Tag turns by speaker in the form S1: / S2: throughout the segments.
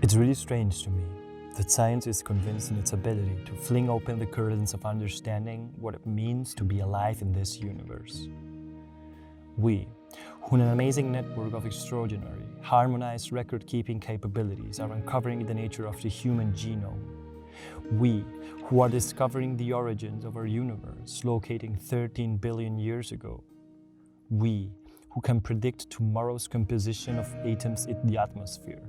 S1: It's really strange to me that science is convinced in its ability to fling open the curtains of understanding what it means to be alive in this universe. We, who in an amazing network of extraordinary, harmonized record-keeping capabilities are uncovering the nature of the human genome. We, who are discovering the origins of our universe locating 13 billion years ago. We, who can predict tomorrow's composition of atoms in the atmosphere.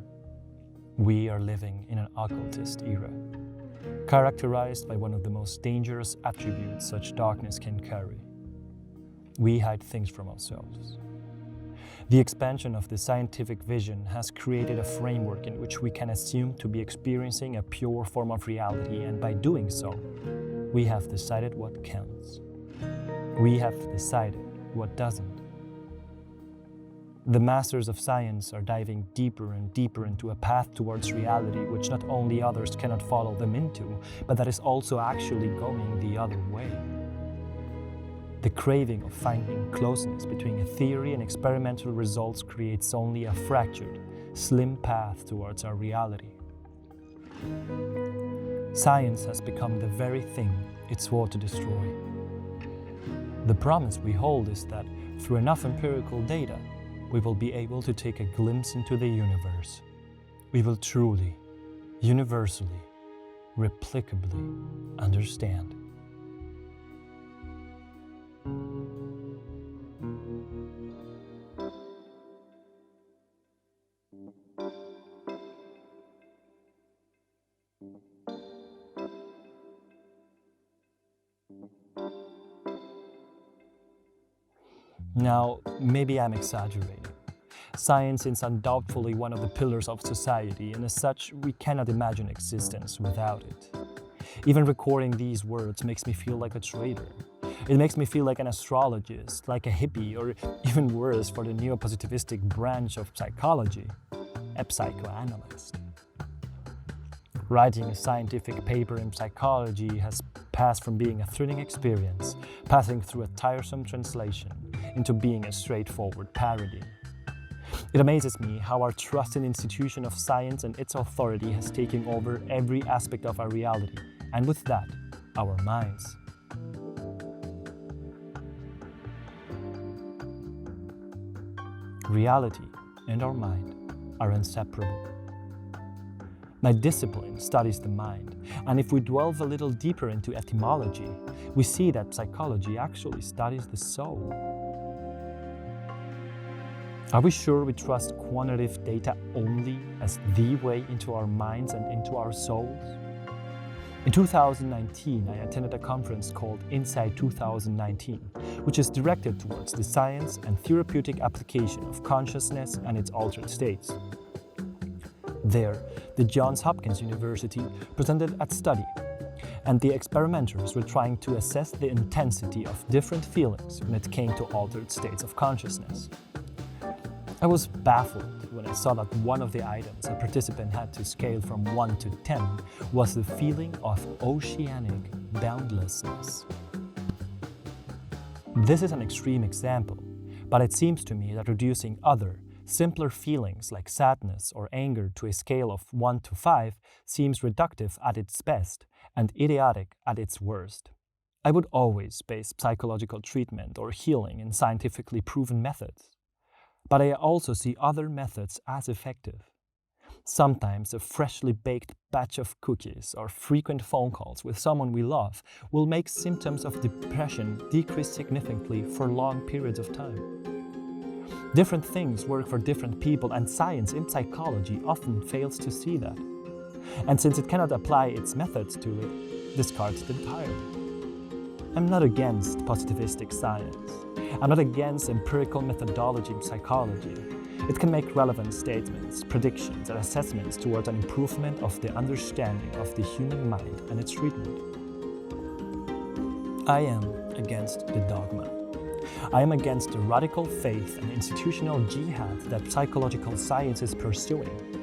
S1: We are living in an occultist era, characterized by one of the most dangerous attributes such darkness can carry. We hide things from ourselves. The expansion of the scientific vision has created a framework in which we can assume to be experiencing a pure form of reality, and by doing so, we have decided what counts. We have decided what doesn't. The masters of science are diving deeper and deeper into a path towards reality which not only others cannot follow them into, but that is also actually going the other way. The craving of finding closeness between a theory and experimental results creates only a fractured, slim path towards our reality. Science has become the very thing it swore to destroy. The promise we hold is that through enough empirical data, we will be able to take a glimpse into the universe. We will truly, universally, replicably understand. Now, maybe I'm exaggerating. Science is undoubtedly one of the pillars of society, and as such, we cannot imagine existence without it. Even recording these words makes me feel like a traitor. It makes me feel like an astrologist, like a hippie, or even worse for the neo-positivistic branch of psychology, a psychoanalyst. Writing a scientific paper in psychology has passed from being a thrilling experience, passing through a tiresome translation, into being a straightforward parody. It amazes me how our trusted institution of science and its authority has taken over every aspect of our reality, and with that, our minds. Reality and our mind are inseparable. My discipline studies the mind, and if we delve a little deeper into etymology, we see that psychology actually studies the soul. Are we sure we trust quantitative data only as the way into our minds and into our souls? In 2019, I attended a conference called Inside 2019, which is directed towards the science and therapeutic application of consciousness and its altered states. There, the Johns Hopkins University presented a study, and the experimenters were trying to assess the intensity of different feelings when it came to altered states of consciousness. I was baffled when I saw that one of the items a participant had to scale from 1 to 10 was the feeling of oceanic boundlessness. This is an extreme example, but it seems to me that reducing other, simpler feelings like sadness or anger to a scale of 1 to 5 seems reductive at its best and idiotic at its worst. I would always base psychological treatment or healing in scientifically proven methods. But I also see other methods as effective. Sometimes a freshly baked batch of cookies or frequent phone calls with someone we love will make symptoms of depression decrease significantly for long periods of time. Different things work for different people, and science in psychology often fails to see that. And since it cannot apply its methods to it, discards it entirely. I'm not against positivistic science. I'm not against empirical methodology in psychology. It can make relevant statements, predictions, and assessments towards an improvement of the understanding of the human mind and its treatment. I am against the dogma. I am against the radical faith and institutional jihad that psychological science is pursuing.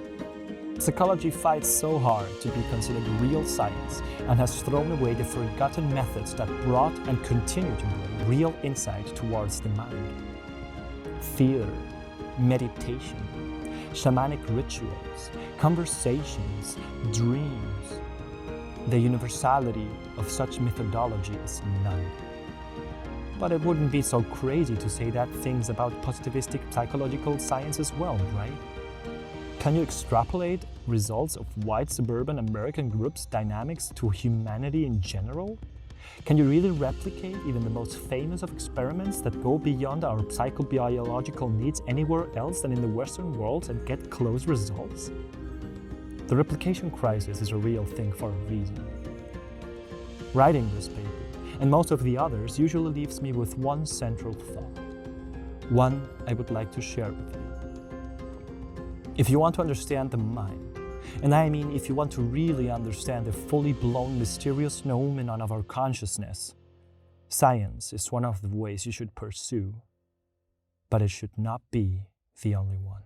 S1: Psychology fights so hard to be considered real science and has thrown away the forgotten methods that brought and continue to bring real insight towards the mind. Theater, meditation, shamanic rituals, conversations, dreams. The universality of such methodology is none. But it wouldn't be so crazy to say that things about positivistic psychological science as well, right? Can you extrapolate results of white suburban American groups' dynamics to humanity in general? Can you really replicate even the most famous of experiments that go beyond our psychobiological needs anywhere else than in the Western world and get close results? The replication crisis is a real thing for a reason. Writing this paper, and most of the others, usually leaves me with one central thought. One I would like to share with you. If you want to understand the mind, and I mean if you want to really understand the fully blown mysterious phenomenon of our consciousness, science is one of the ways you should pursue, but it should not be the only one.